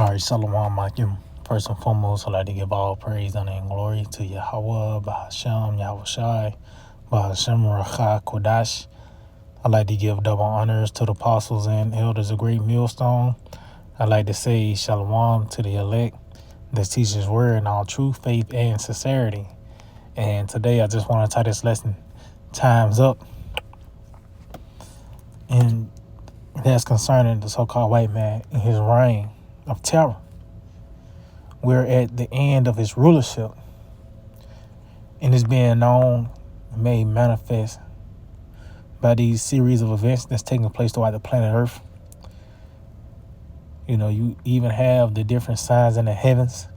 All right, Shalom Makim. First and foremost, I'd like to give all praise, honor, and glory to Yahweh, Bahasham, Yahushai, Bahasham, Racha, Kodash. I'd like to give double honors to the apostles and elders of Great Millstone. I'd like to say Shalom to the elect that teach His word in all truth, faith, and sincerity. And today I just want to tie this lesson, Time's Up. And that's concerning the so-called white man in his reign of terror. We're at the end of his rulership, and it's being known, made manifest by these series of events that's taking place throughout the planet Earth. You know, you even have the different signs in the heavens,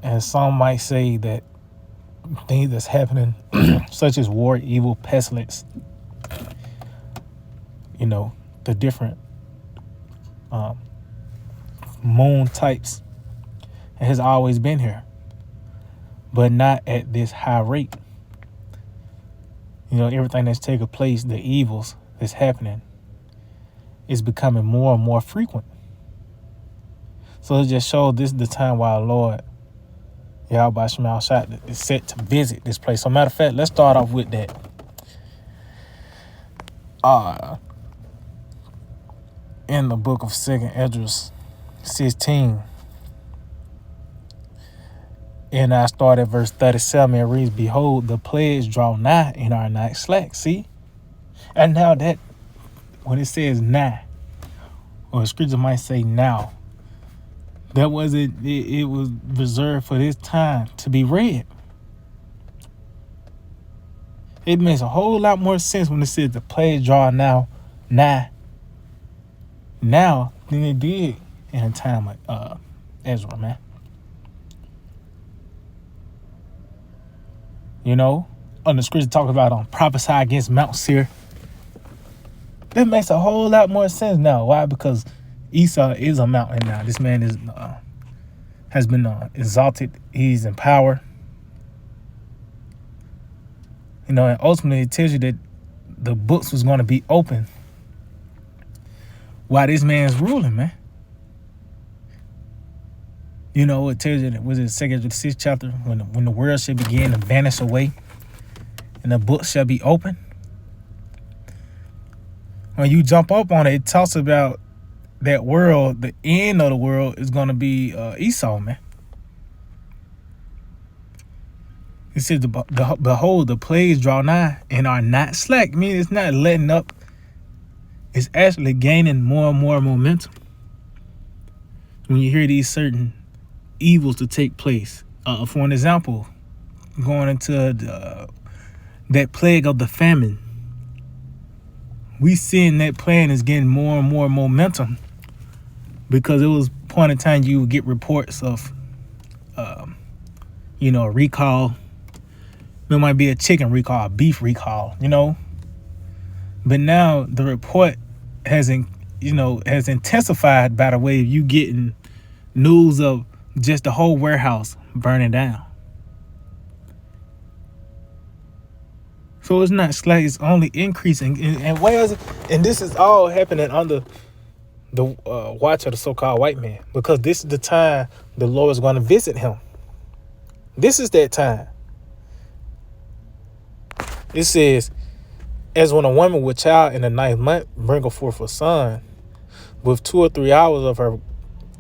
and some might say that things that's happening, such as war, evil, pestilence, you know, the different moon types has always been here, but not at this high rate. You know, everything that's taking place, the evils that's happening, is becoming more and more frequent. So it just shows this is the time why our Lord, Yahweh Shema Shai, is set to visit this place. So matter of fact, let's start off with that. In the book of 2nd Esdras 16, and I start at verse 37, it reads, "Behold, the plagues draw nigh and are not slack." See? And now that, when it says nigh, or the scripture might say now, that wasn't, it was reserved for this time to be read. It makes a whole lot more sense when it says the plagues draw now than it did in a time of Ezra, man. You know, on the scripture talk about prophesy against Mount Seir. That makes a whole lot more sense now. Why? Because Esau is a mountain now. This man is has been exalted. He's in power. You know, and ultimately it tells you that the books was going to be open while this man's ruling, man. You know, it tells you that was it 2nd to 6th chapter, when the world shall begin to vanish away and the books shall be open. When you jump up on it, it talks about that world, the end of the world is going to be Esau, man. It says, "Behold, the plagues draw nigh and are not slack." I mean, it's not letting up. It's actually gaining more and more momentum. When you hear these certain evils to take place, for an example, going into that plague of the famine, we seeing that plan is getting more and more momentum, because it was point in time you would get reports of, a recall. There might be a chicken recall, a beef recall, you know. But now the report has intensified by the way of you getting news of just the whole warehouse burning down. So it's not slack, it's only increasing. And why is it? And this is all happening under the watch of the so-called white man, because this is the time the Lord is going to visit him. This is that time. It says, "As when a woman with child in the 9th month bringeth forth a son, with 2 or 3 hours of her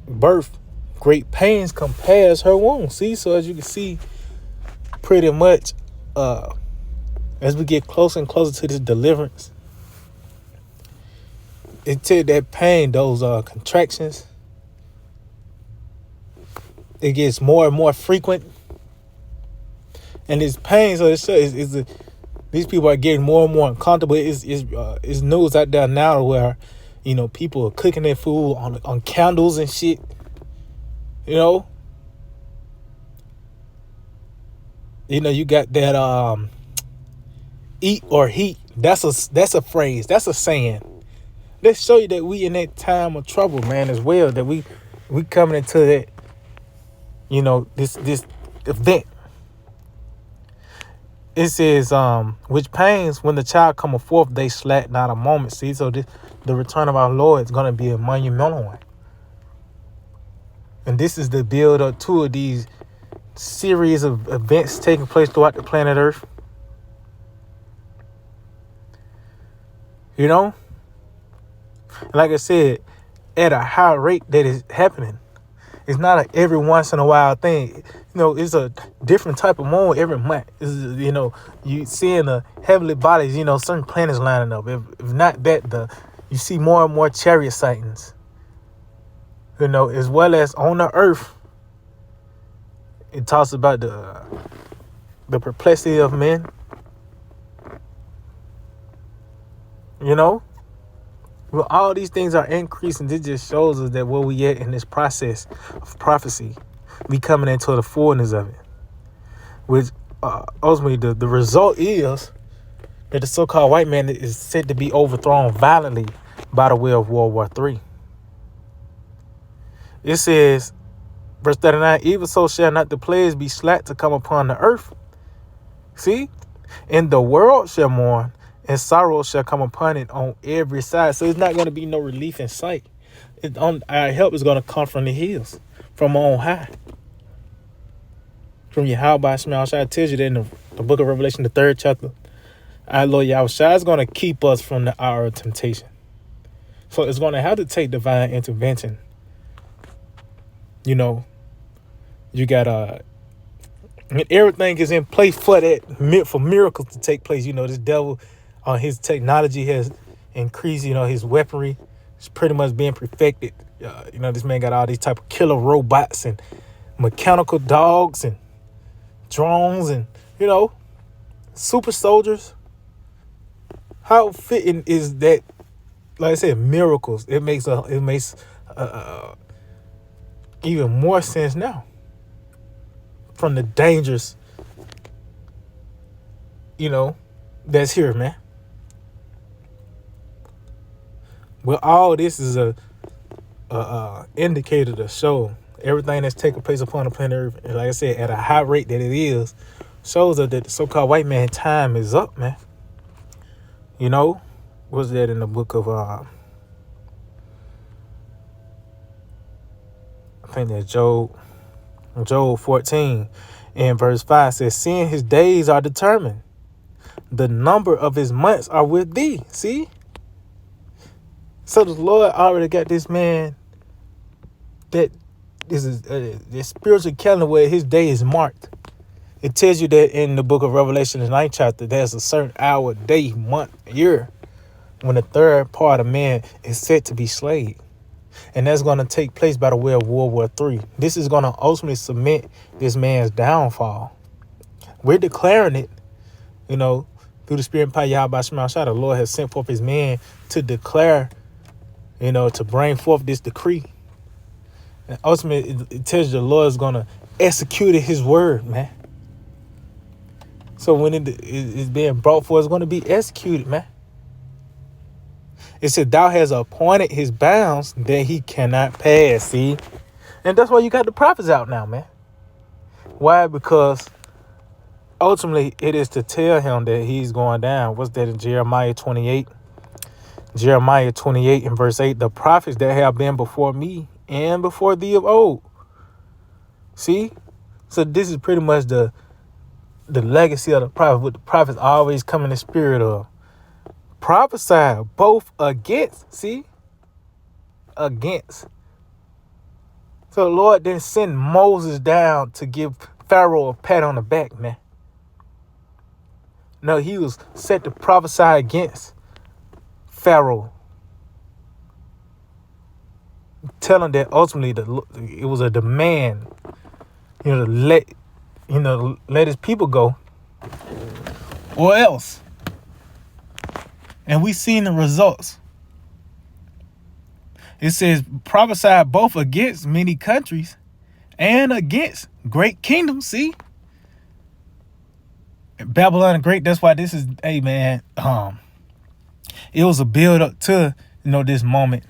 birth, great pains compares her womb." See, so as you can see, pretty much, as we get closer and closer to this deliverance, it takes that pain, those contractions, it gets more and more frequent, and this pain. So these people are getting more and more uncomfortable. It's news out there now where, you know, people are cooking their food on candles and shit. You know, you got that eat or heat. That's a phrase. That's a saying. Let's show you that we in that time of trouble, man, as well. That we coming into that, this event. It says, "Which pains when the child cometh forth, they slack not a moment." See, so the return of our Lord is going to be a monumental one. And this is the build up to these series of events taking place throughout the planet Earth. You know? Like I said, at a high rate that is happening. It's not a every once in a while thing. You know, it's a different type of moon every month. You know, you seeing the heavenly bodies, you know, certain planets lining up. If not that, you see more and more chariot sightings. You know, as well as on the earth. It talks about the perplexity of men. You know? Well, all these things are increasing. This just shows us that where we at in this process of prophecy, we coming into the fullness of it. Which ultimately the result is that the so-called white man is said to be overthrown violently by the way of World War III. It says, verse 39, even so shall not the plagues be slack to come upon the earth. See? And the world shall mourn, and sorrow shall come upon it on every side. So it's not going to be no relief in sight. Our help is going to come from the hills, from on high. From Yahweh Shema Shai. It tells you that in the book of Revelation, the 3rd chapter. Our Lord Yahweh is going to keep us from the hour of temptation. So it's going to have to take divine intervention. You know, you got everything is in place for that, for miracles to take place. You know, this devil, his technology has increased. You know, his weaponry is pretty much being perfected. You know, this man got all these type of killer robots and mechanical dogs and drones and, you know, super soldiers. How fitting is that? Like I said, miracles. It makes even more sense now from the dangers, you know, that's here, man. Well, all this is a indicator to show everything that's taking place upon the planet Earth, and like I said, at a high rate that it is, shows us that the so-called white man time is up, man. You know, what's that in the book of I think that's Job 14 and verse 5 says, seeing his days are determined, the number of his months are with thee. See? So the Lord already got this man that this is the spiritual calendar where his day is marked. It tells you that in the book of Revelation, the 9th chapter, there's a certain hour, day, month, year when the third part of man is set to be slain. And that's going to take place by the way of World War III. This is going to ultimately cement this man's downfall. We're declaring it, you know, through the Spirit and power of Yahweh Shema Shai. The Lord has sent forth his man to declare, you know, to bring forth this decree. And ultimately, it tells you the Lord is going to execute his word, man. So when it is being brought forth, it's going to be executed, man. It said, thou has appointed his bounds that he cannot pass, see? And that's why you got the prophets out now, man. Why? Because ultimately it is to tell him that he's going down. What's that in Jeremiah 28? Jeremiah 28 and verse 8, the prophets that have been before me and before thee of old. See? So this is pretty much the legacy of the prophet, what the prophets always come in the spirit of. Prophesy both against, see? Against. So the Lord didn't send Moses down to give Pharaoh a pat on the back, man. No, he was set to prophesy against Pharaoh. Telling that ultimately it was a demand, you know, to let his people go, or else. And we seen the results. It says, prophesy both against many countries and against great kingdoms. See? Babylon the Great, that's why this is, hey man, it was a build up to, you know, this moment.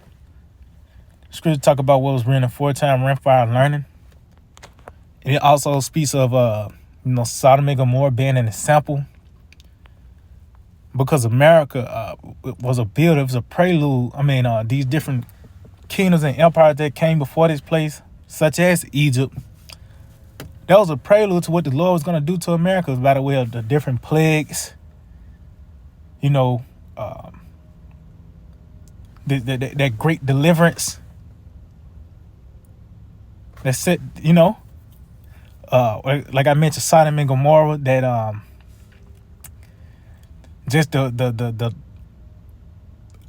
Scripture talk about what was written aforetime, Renfire learning. And it also speaks of, you know, Sodom and Gomorrah being an example. Because America was a build, it was a prelude. I mean, these different kingdoms and empires that came before this place, such as Egypt. That was a prelude to what the Lord was going to do to America by the way of the different plagues, you know, that great deliverance that set, you know, like I mentioned, Sodom and Gomorrah, that just the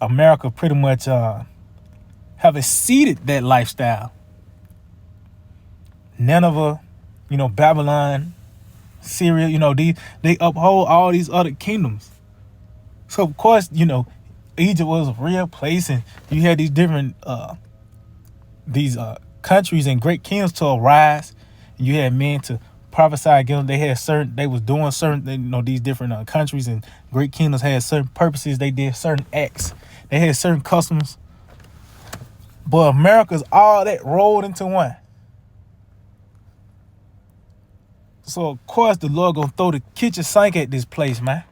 America pretty much have exceeded that lifestyle. Nineveh, you know, Babylon, Syria, you know, they uphold all these other kingdoms. So of course, you know, Egypt was a real place, and you had these different countries and great kings to arise. You had men to prophesy against them. They was doing certain, you know, these different countries and great kingdoms had certain purposes. They did certain acts. They had certain customs. But America's all that rolled into one. So of course the Lord gonna throw the kitchen sink at this place, man.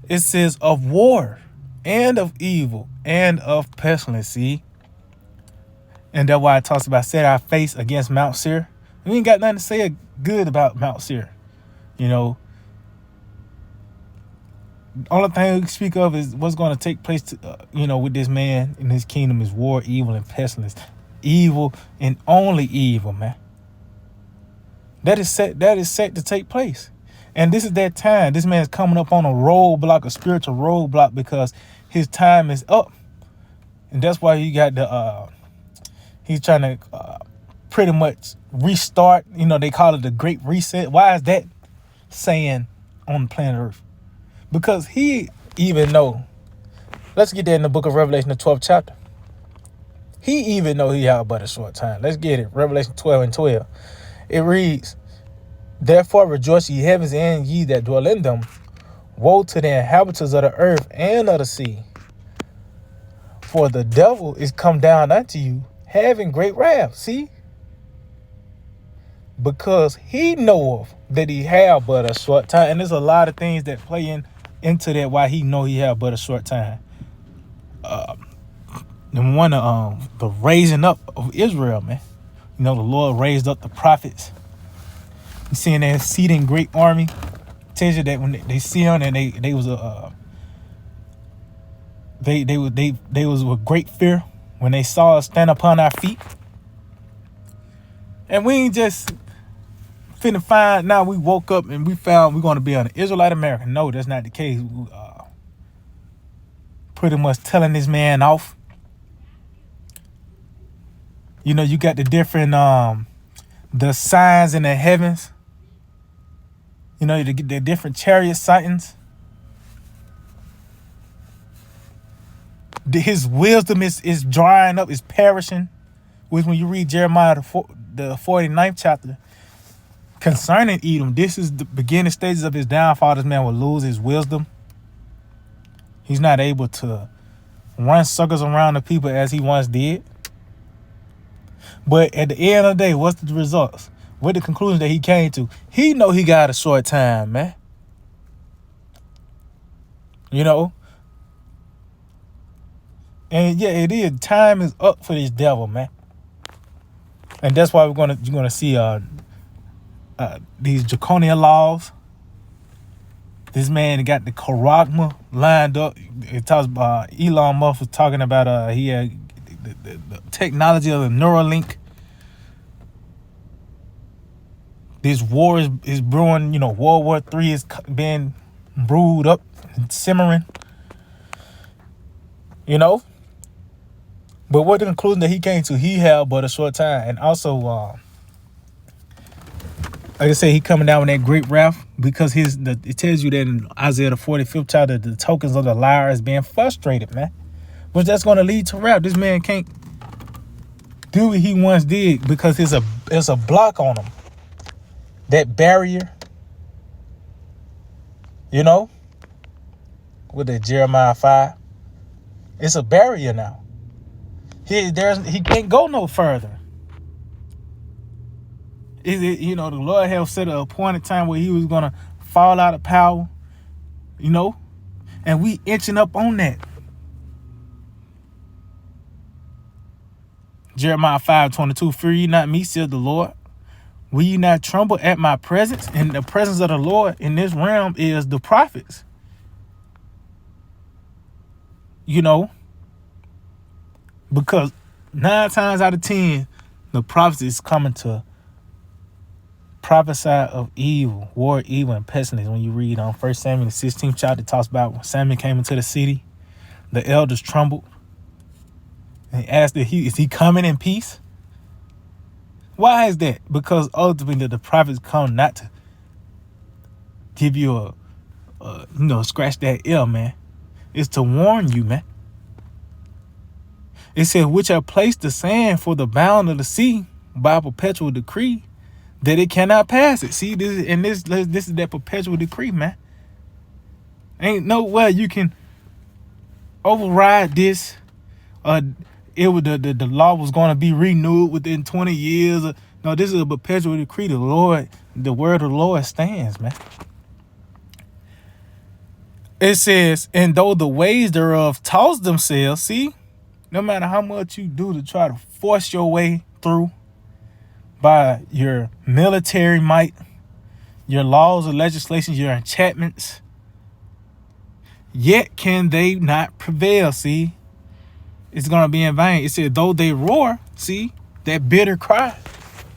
It says of war and of evil and of pestilence, see? And that's why it talks about set our face against Mount Seir. We ain't got nothing to say good about Mount Seir. You know, the only thing we speak of is what's going to take place, you know, with this man in his kingdom is war, evil, and pestilence. Evil and only evil, man. That is set to take place. And this is that time. This man is coming up on a roadblock, a spiritual roadblock, because his time is up. And that's why you got he's trying to pretty much restart. You know, they call it the Great Reset. Why is that saying on the planet Earth? Because he even know. Let's get that in the book of Revelation, the 12th chapter. He even know he had but a short time. Let's get it. Revelation 12 and 12. It reads, therefore rejoice ye heavens and ye that dwell in them. Woe to the inhabitants of the earth and of the sea. For the devil is come down unto you, having great wrath. See? Because he knoweth that he have but a short time. And there's a lot of things that play into that why he know he have but a short time. Number one, the raising up of Israel, man. You know, the Lord raised up the prophets. You seeing that exceeding great army. Tells you that when they see him, and they was they was with great fear when they saw us stand upon our feet. And we ain't just finna find now we woke up and we found we're gonna be an Israelite American. No, that's not the case. Pretty much telling this man off. You know, you got the different the signs in the heavens. You know, the different chariot sightings. His wisdom is drying up, is perishing. Which when you read Jeremiah, the 49th chapter, concerning Edom, this is the beginning stages of his downfall. This man will lose his wisdom. He's not able to run circles around the people as he once did. But at the end of the day, what's the results? What the conclusion that he came to? He know he got a short time, man. You know? And yeah, it is. Time is up for this devil, man. And that's why you're gonna see these draconian laws. This man got the Charagma lined up. It talks about Elon Musk was talking about he had the technology of the Neuralink. This war is brewing. You know, World War III is being brewed up and simmering. You know. But what the conclusion that he came to, he had but a short time. And also, like I said, he coming down with that great wrath because it tells you that in Isaiah the 45th chapter, the tokens of the liar is being frustrated, man. But that's going to lead to wrath. This man can't do what he once did because there's a block on him. That barrier, you know, with the Jeremiah 5, it's a barrier now. He can't go no further. You know, the Lord have set an appointed time where he was gonna fall out of power, you know, and we inching up on that. Jeremiah 5:22, fear ye not me, said the Lord. Will ye not tremble at my presence? And the presence of the Lord in this realm is the prophets. You know, because 9 times out of 10, the prophets is coming to prophesy of evil, war, evil, and pestilence. When you read on 1 Samuel, the 16th chapter, it talks about when Samuel came into the city, the elders trembled and asked, is he coming in peace? Why is that? Because ultimately the prophets come not to give you scratch that ear, man. It's to warn you, man. It says, which have placed the sand for the bound of the sea by a perpetual decree, that it cannot pass it. See, this is that perpetual decree, man. Ain't no way you can override this. The law was going to be renewed within 20 years. No, this is a perpetual decree. The word of the Lord stands, man. It says, and though the ways thereof toss themselves, see, no matter how much you do to try to force your way through by your military might, your laws and legislation, your enchantments, yet can they not prevail, see. It's going to be in vain. It said, though they roar, see, that bitter cry.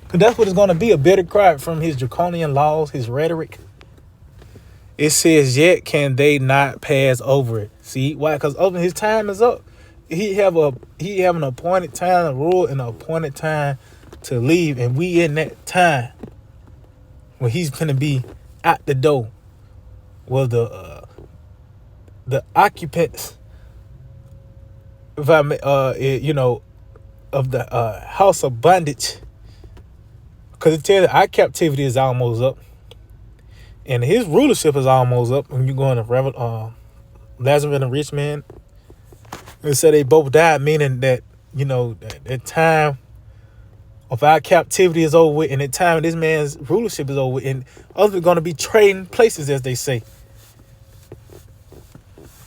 Because that's what it's going to be, a bitter cry from his draconian laws, his rhetoric. It says, yet can they not pass over it. See, why? Because his time is up. He have an appointed time to rule and an appointed time to leave. And we in that time when he's going to be at the door. Well, the occupants, if I may, of the house of bondage, because it tells you our captivity is almost up, and his rulership is almost up. When you go into Lazarus and the rich man, it said they both died, meaning that that time of our captivity is over with, and the time of this man's rulership is over with, and others are going to be trading places, as they say,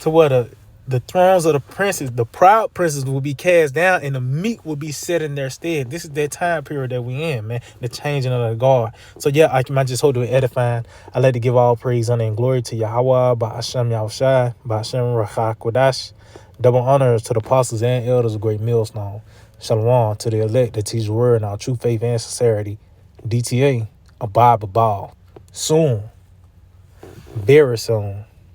to where the thrones of the princes, the proud princes, will be cast down, and the meek will be set in their stead. This is that time period that we in, man. The changing of the guard. So yeah, I might just hold it edifying. I like to give all praise, honor, and glory to Yahweh, by Hashem Yahushai, by Hashem Rachak Kodash. Double honors to the apostles and elders of Great Millstone. Shalom to the elect that teach the word in our true faith and sincerity. DTA, abide, soon, very soon.